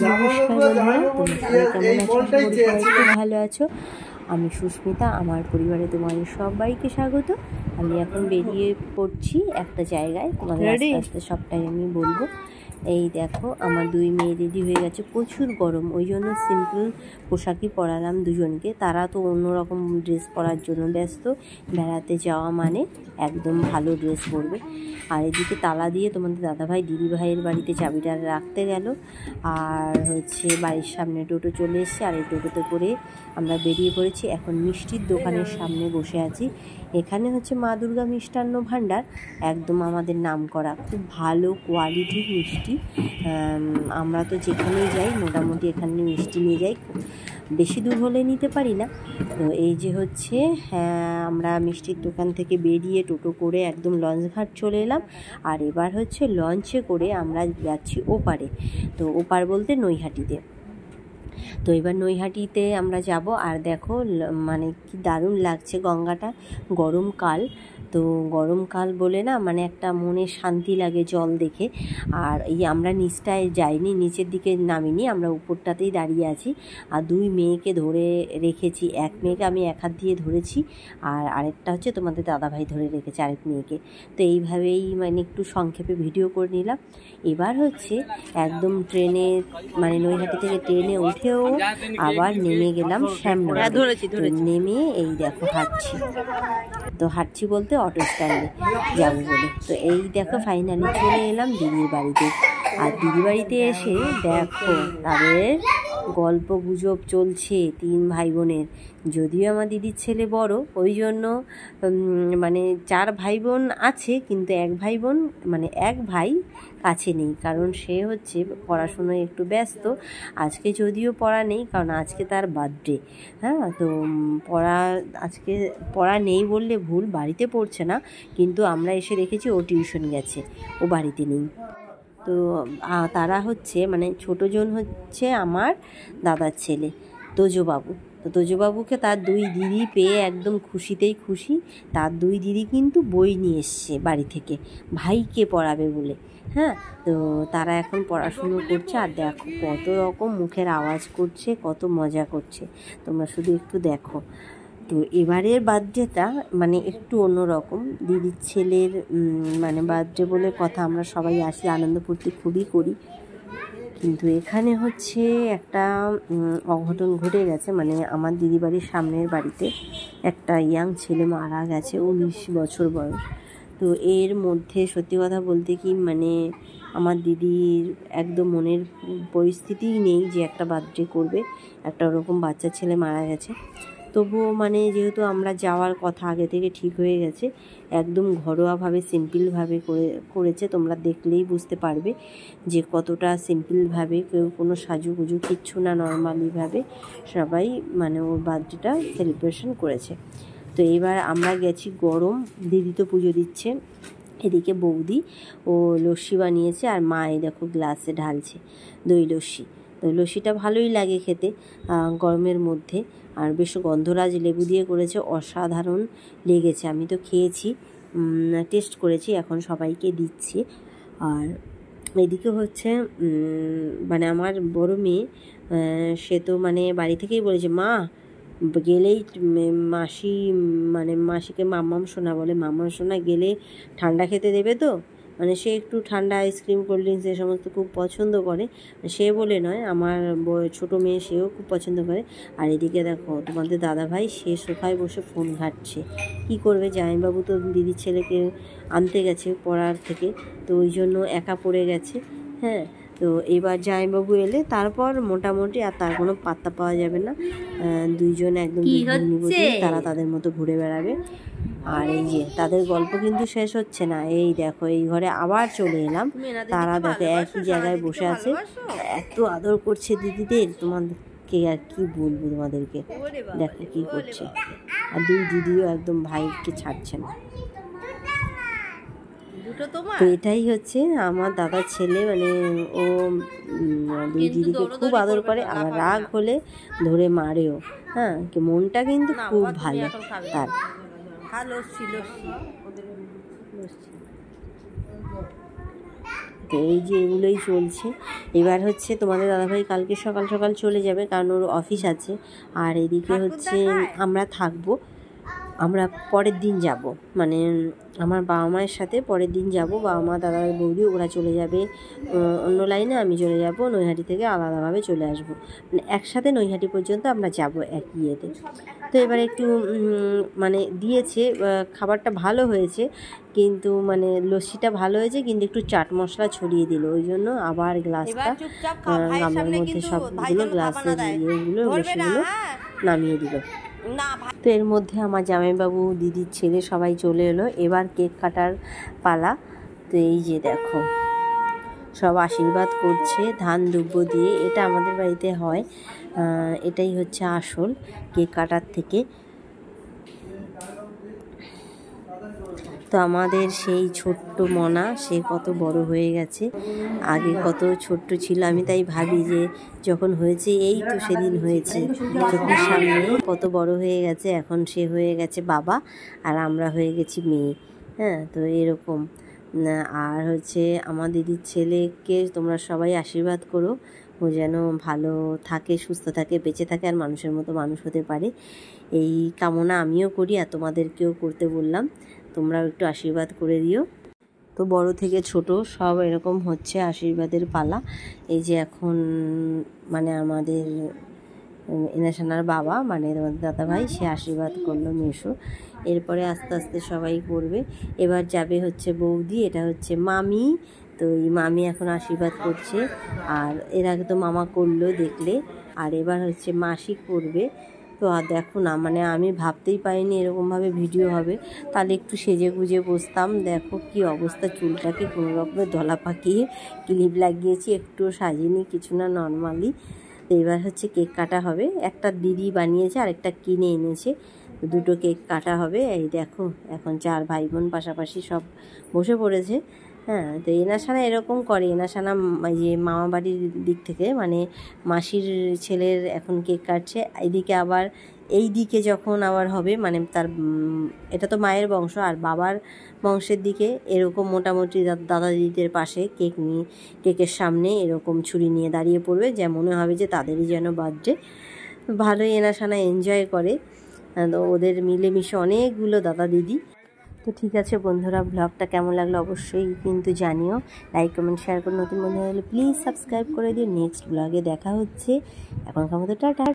নমস্কার বন্ধুরা, তোমরা সবাই কেমন আছো? খুব ভালো আছো। আমি সুস্মিতা, আমার পরিবারে তোমাদের সবাইকে স্বাগত। আমি এখন বেরিয়ে পড়ছি একটা জায়গায়, তোমাদের আস্তে আস্তে সবটাই আমি বলবো। এই দেখো, আমার দুই মেয়ে রেডি হয়ে গেছে। প্রচুর গরম, ওই জন্য সিম্পল পোশাকই পরালাম দুজনকে। তারা তো অন্যরকম ড্রেস পরার জন্য ব্যস্ত। বেড়াতে যাওয়া মানে একদম ভালো ড্রেস পরবে। আর এদিকে তালা দিয়ে তোমাদের দাদাভাই দিদিভাইয়ের বাড়িতে চাবিটা রাখতে গেল। আর বাড়ির সামনে টোটো চলে এসছে, আর এই টোটোতে করে আমরা বেরিয়ে পড়েছি। এখন মিষ্টির দোকানের সামনে বসে আছি। এখানে মা দুর্গা মিষ্টান্ন ভাণ্ডার, একদম আমাদের নাম করা, খুব ভালো কোয়ালিটির মিষ্টি। আমরা তো যেখানেই যাই মোটামুটি এখানে মিষ্টি নিয়ে যাই, বেশি দূর হলে নিতে পারি না। তো এই যে আমরা মিষ্টির দোকান থেকে বেরিয়ে টোটো করে একদম লঞ্চঘাট চলে এলাম। আর এবার লঞ্চে করে আমরা যাচ্ছি ওপারে। তো ওপার বলতে নৈহাটিতে। তো এবার নৈহাটিতে আমরা যাব। আর দেখো মানে কি দারুণ লাগছে গঙ্গাটা। গরমকাল, তো গরমকাল বলে না মানে একটা মনে শান্তি লাগে জল দেখে। আর আমরা নিচটায় যাইনি, নিচের দিকে নামিনি, আমরা উপরটাতেই দাঁড়িয়ে আছি। আর দুই মেয়েকে ধরে রেখেছি। এক মেয়েকে আমি এক হাত দিয়ে ধরেছি, আর আরেকটা তোমাদের দাদাভাই ধরে রেখেছে আরেক মেয়েকে। তো এইভাবেই মানে একটু সংক্ষেপে ভিডিও করে নিলাম। এবার একদম ট্রেনে মানে নৈহাটি থেকে ট্রেনে উঠেও আবার নেমে গেলাম শ্যামনগর। নেমে এই দেখো হাঁটছি বলতে অটো স্ট্যান্ডে যাবো বলে। তো এই দেখো ফাইনালি চলে এলাম দিদির বাড়িতে। আর দিদির বাড়িতে এসে দেখো তাদের গল্প গুজব চলছে তিন ভাই বোনের। যদিও আমার দিদির ছেলে বড়, ওই জন্য মানে 4 ভাই বোন আছে, কিন্তু এক ভাই কাছে নেই, কারণ সে পড়াশোনায় একটু ব্যস্ত। আজকে যদিও পড়া নেই, কারণ আজকে তার বার্থডে। হ্যাঁ, তো আজকে পড়া নেই বললে ভুল, বাড়িতে পড়ছে না, কিন্তু আমরা এসে দেখেছি ও টিউশন গেছে, ও বাড়িতে নেই। তো তারা মানে ছোটোজন আমার দাদার ছেলে তোজবাবু। তো তোজবাবুকে তার 2 দিদি পেয়ে একদম খুশিতেই খুশি। তার 2 দিদি কিন্তু বই নিয়ে এসছে বাড়ি থেকে ভাইকে পড়াবে বলে। হ্যাঁ, তো তারা এখন পড়াশুনো করছে। আর দেখো কত রকম মুখের আওয়াজ করছে, কত মজা করছে, তোমরা শুধু একটু দেখো। তো এবারের বার্থডেটা মানে একটু অন্যরকম। দিদির ছেলের মানে বার্থডে বলে কথা, আমরা সবাই আসি, আনন্দ ফুর্তি খুবই করি। কিন্তু এখানে একটা অঘটন ঘটে গেছে। মানে আমার দিদি বাড়ির সামনের বাড়িতে একটা ইয়াং ছেলে মারা গেছে, 19 বছর বয়স। তো এর মধ্যে সত্যি কথা বলতে কি মানে আমার দিদির একদম মনের পরিস্থিতিই নেই যে একটা বার্থডে করবে, একটা ওরকম বাচ্চা ছেলে মারা গেছে। তবুও মানে যেহেতু আমরা যাওয়ার কথা আগে থেকে ঠিক হয়ে গেছে, একদম ঘরোয়াভাবে সিম্পলভাবে করেছে। তোমরা দেখলেই বুঝতে পারবে যে কতটা সিম্পলভাবে, কেউ কোনো সাজুগুজু কিচ্ছু না, নর্মালিভাবে সবাই মানে ওর বার্থডেটা সেলিব্রেশন করেছে। তো এবার আমরা গেছি গরম, দিদি তো পুজো দিচ্ছে, এদিকে বৌদি ও লস্যি বানিয়েছে, আর মা এই দেখো গ্লাসে ঢালছে দই লস্যি। তো লস্যিটা ভালোই লাগে খেতে গরমের মধ্যে, আর বেশ গন্ধরাজ লেবু দিয়ে করেছে, অসাধারণ লেগেছে। আমি তো খেয়েছি, টেস্ট করেছি, এখন সবাইকে দিচ্ছি। আর এদিকে মানে আমার বড় মেয়ে, সে তো মানে বাড়ি থেকেই বলেছে, মা গেলেই মাসিকে মাম্মাম সোনা বলে, মাম্মাম সোনা গেলে ঠান্ডা খেতে দেবে তো। মানে সে একটু ঠান্ডা আইসক্রিম কোল্ড ড্রিঙ্কস এ সমস্ত খুব পছন্দ করে। সে বলে নয়, আমার ছোটো মেয়ে সেও খুব পছন্দ করে। আর এদিকে দেখো তোমাদের দাদাভাই সে সোফায় বসে ফোন ঘাঁটছে। কী করবে, জামাইবাবু তো দিদির ছেলেকে আনতে গেছে পড়ার থেকে, তো ওই জন্য একা পড়ে গেছে। হ্যাঁ, তো এবার জামাইবাবু এলে তারপর মোটামুটি আর তার কোনো পাত্তা পাওয়া যাবে না। দুইজন একদম তারা তাদের মতো ঘুরে বেড়াবে। আর এই যে তাদের গল্প কিন্তু শেষ হচ্ছে না। এই দেখো এই ঘরে আবার চলে এলাম, তারা দেখো একই জায়গায় বসে আছে, এত আদর করছে দিদিদের, তোমাদেরকে আর কি বলবো তোমাদেরকে। দেখো কি করছে, আর 2 দিদিও একদম ভাইকে ছাড়ছে না। তো এটাই আমার দাদার ছেলে, মানে ও 2 দিদিকে খুব আদর করে, আবার রাগ হলে ধরে মারেও। হ্যাঁ, মনটা কিন্তু খুব ভালো তার। তো এই যে এগুলোই চলছে। এবার হচ্ছে তোমাদের দাদাভাই কালকে সকাল সকাল চলে যাবে, কারণ ওর অফিস আছে। আর এদিকে হচ্ছে আমরা থাকবো, আমরা পরের দিন যাব, মানে আমার বাবা মায়ের সাথে পরের দিন যাব। বাবা মা, দাদা বৌদি ওরা চলে যাবে অন্য লাইনে, আমি চলে যাব নৈহাটি থেকে আলাদাভাবে চলে আসব, মানে একসাথে নৈহাটি পর্যন্ত আমরা যাব এক ইয়েতে। তো এবার একটু মানে দিয়েছে, খাবারটা ভালো হয়েছে, কিন্তু মানে লস্যিটা ভালো হয়েছে, কিন্তু একটু চাট মশলা ছড়িয়ে দিল, ওই জন্য আবার গ্লাসটা গামলার মধ্যে সবগুলো গ্লাসের ইয়েগুলো লস্যিগুলো নামিয়ে দিল। তো এর মধ্যে আমার জামাইবাবু, দিদির ছেলে সবাই চলে এলো। এবার কেক কাটার পালা। তো এই যে দেখো সব আশীর্বাদ করছে ধান দুব্য দিয়ে, এটা আমাদের বাড়িতে হয়, এটাই হচ্ছে আসল কেক কাটার থেকে। তো আমাদের সেই ছোট্ট মনা, সে কত বড় হয়ে গেছে, আগে কত ছোট্ট ছিল। আমি তাই ভাবি যে যখন হয়েছে, এই তো সেদিন হয়েছে, চোখের সামনে কত বড় হয়ে গেছে, এখন সে হয়ে গেছে বাবা আর আমরা হয়ে গেছি মেয়ে। হ্যাঁ, তো এরকম। আর হচ্ছে আমার দিদির ছেলেকে তোমরা সবাই আশীর্বাদ করো, ও যেন ভালো থাকে, সুস্থ থাকে, বেঁচে থাকে, আর মানুষের মতো মানুষ হতে পারে, এই কামনা আমিও করি আর তোমাদেরকেও করতে বললাম। তোমরাও একটু আশীর্বাদ করে দিও। তো বড় থেকে ছোট সব এরকম হচ্ছে আশীর্বাদের পালা। এই যে এখন মানে আমাদের এনাশানার বাবা, মানে তোমাদের দাদাভাই, সে আশীর্বাদ করলো মেশো। এরপরে আস্তে আস্তে সবাই করবে। এবার যাবে হচ্ছে বৌদি, এটা হচ্ছে মামি। তো এই মামি এখন আশীর্বাদ করছে, আর এর আগে তো মামা করলো দেখলে, আর এবার হচ্ছে মাসি করবে। তো আর দেখো না, মানে আমি ভাবতেই পারিনি এরকমভাবে ভিডিও হবে, তাহলে একটু সেজে গুজে বসতাম। দেখো কি অবস্থা, চুলটাকে কোনো রকমের দলা পাকিয়ে ক্লিপ লাগিয়েছি, একটু সাজিনি কিছু না, নর্মালি। তো এবার হচ্ছে কেক কাটা হবে, একটা দিদি বানিয়েছে আর একটা কিনে এনেছে, দুটো কেক কাটা হবে। এই দেখো এখন 4 ভাই বোন পাশাপাশি সব বসে পড়েছে। হ্যাঁ, তো এনাশানা এরকম করে, এনাশানা যে মামা বাড়ির দিক থেকে, মানে মাসির ছেলের এখন কেক কাটছে, এইদিকে আবার এই দিকে যখন আবার হবে, মানে তার এটা তো মায়ের বংশ, আর বাবার বংশের দিকে এরকম মোটামুটি দাদা দিদিদের পাশে কেক নিয়ে, কেকের সামনে এরকম ছুরি নিয়ে দাঁড়িয়ে পড়বে, যা মনে হবে যে তাদেরই যেন বার্থডে। ভালোই এনাশানা এনজয় করে, তো ওদের মিলেমিশে অনেকগুলো দাদা দিদি। তো ঠিক আছে বন্ধুরা, ব্লগটা কেমন লাগলো অবশ্যই কিন্তু জানিও, লাইক কমেন্ট শেয়ার করে, নতুন বন্ধু হলে প্লিজ সাবস্ক্রাইব করে দিও। নেক্সট ব্লগে দেখা হচ্ছে, এখনকার মতো টাটা।